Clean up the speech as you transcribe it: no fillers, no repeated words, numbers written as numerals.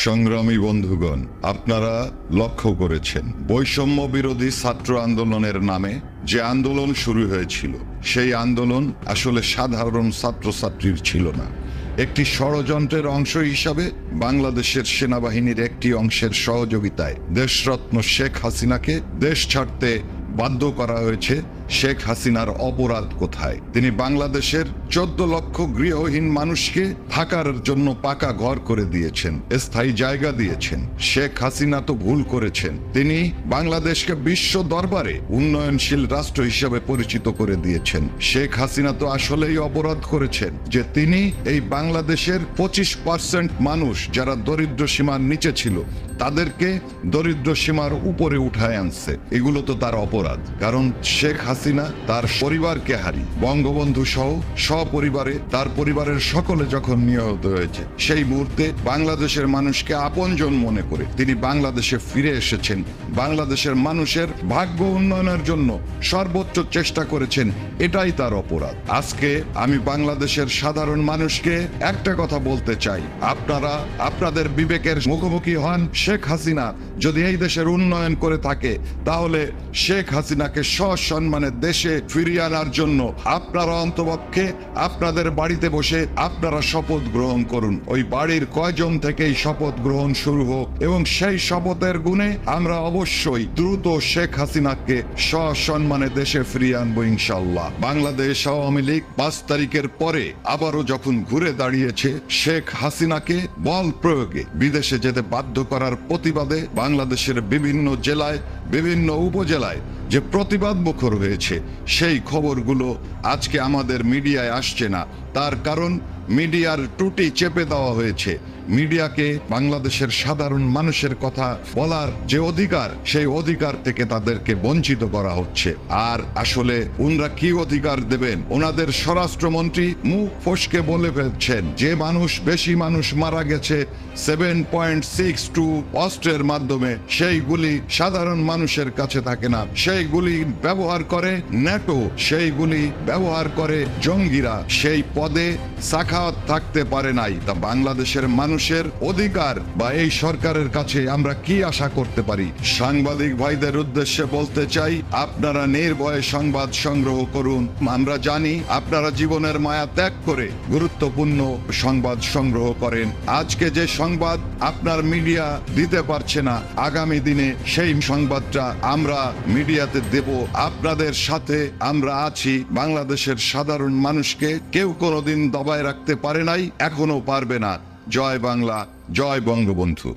সংগ্রামী বন্ধুগণ, আপনারা লক্ষ্য করেছেন বৈষম্য বিরোধী ছাত্র আন্দোলনের নামে যে আন্দোলন শুরু হয়েছিল, সেই আন্দোলন আসলে সাধারণ ছাত্রছাত্রীর ছিল না। একটি ষড়যন্ত্রের অংশ হিসাবে বাংলাদেশের সেনাবাহিনীর একটি অংশের সহযোগিতায় দেশরত্ন শেখ হাসিনাকে দেশ ছাড়তে বাধ্য করা হয়েছে। শেখ হাসিনার অপরাধ কোথায়? তিনি বাংলাদেশের 14 লক্ষ গৃহহীন মানুষকে থাকার জন্য পাকা ঘর করে দিয়েছেন, স্থায়ী জায়গা দিয়েছেন। শেখ হাসিনা তো ভুল করেছেন, তিনি বাংলাদেশকে বিশ্ব দরবারে উন্নয়নশীল রাষ্ট্র হিসেবে পরিচিত করে দিয়েছেন। শেখ হাসিনা তো আসলেই অপরাধ করেছেন যে তিনি এই বাংলাদেশের 25% মানুষ যারা দরিদ্র সীমার নিচে ছিল তাদেরকে দরিদ্র সীমার উপরে উঠায় আনছে। এগুলো তো তার অপরাধ, কারণ শেখ হাসিনা তার পরিবারকে হারিয়ে বঙ্গবন্ধু সহ সপরিবারে তার পরিবারের সকলে যখন নিহত হয়েছে, সেই মুহূর্তে বাংলাদেশের মানুষকে আপনজন মনে করে তিনি বাংলাদেশে ফিরে এসেছেন। বাংলাদেশের মানুষের ভাগ্য উন্নয়নের জন্য সর্বোচ্চ চেষ্টা করেছেন, এটাই তার অপরাধ। আজকে আমি বাংলাদেশের সাধারণ মানুষকে একটা কথা বলতে চাই, আপনারা আপনাদের বিবেকের মুখোমুখি হন। শেখ হাসিনা যদি এই দেশের উন্নয়ন করে থাকে, তাহলে শেখ হাসিনাকে সসম্মানে দেশে ফিরিয়ে আনার জন্য আপনারা অন্তপক্ষে আপনাদের বাড়িতে বসে আপনারা শপথ গ্রহণ করুন। ওই বাড়ির কয়জন থেকেই শপথ গ্রহণ শুরু হোক, এবং সেই শপথের গুণে আমরা অবশ্যই দ্রুত শেখ হাসিনাকে সসম্মানে দেশে ফিরিয়ে আনবো ইনশাল্লাহ। বাংলাদেশ আওয়ামী লীগ 5 তারিখের পরে আবারও যখন ঘুরে দাঁড়িয়েছে, শেখ হাসিনাকে বল প্রয়োগে বিদেশে যেতে বাধ্য করার প্রতিবাদে বাংলাদেশের বিভিন্ন জেলায়, বিভিন্ন উপজেলায় যে প্রতিবাদ মুখর হয়েছে, সেই খবরগুলো আজকে আমাদের মিডিয়ায় আসছে না। তার কারণ মিডিয়ার ত্রুটি চেপে দেওয়া হয়েছে। মিডিয়াকে বাংলাদেশের সাধারণ মানুষের কথা বলার যে অধিকার, সেই অধিকার থেকে তাদেরকে বঞ্চিত করা হচ্ছে। আর আসলে ওনারা কি অধিকার দেবেন? ওনাদের স্বরাষ্ট্রমন্ত্রী মুখ ফসকে বলে ফেলছেন যে বেশি মানুষ মারা গেছে 7.62 অস্ত্রের মাধ্যমে, সেইগুলি সাধারণ মানুষের কাছে থাকে না, সেইগুলি ব্যবহার করে ন্যাটো, সেইগুলি ব্যবহার করে জঙ্গিরা। সেই পদে সাখাওয়াত থাকতে পারে নাই। তা বাংলাদেশের মানুষের অধিকার বা এই সরকারের কাছে আমরা কি আশা করতে পারি? সাংবাদিক ভাইদের উদ্দেশ্যে বলতে চাই, আপনারা নির্ভয়ে সংবাদ সংগ্রহ করুন। আমরা জানি আপনারা জীবনের মায়া ত্যাগ করে গুরুত্বপূর্ণ সংবাদ সংগ্রহ করেন। আজকে যে সংবাদ আপনার মিডিয়া দিতে পারছে না, আগামী দিনে সেই সংবাদটা আমরা মিডিয়াতে দেব। আপনাদের সাথে আমরা আছি। বাংলাদেশের সাধারণ মানুষকে কেউ কোনোদিন দবায় রাখতে পারে নাই, এখনো পারবে না। জয় বাংলা, জয় বঙ্গবন্ধু।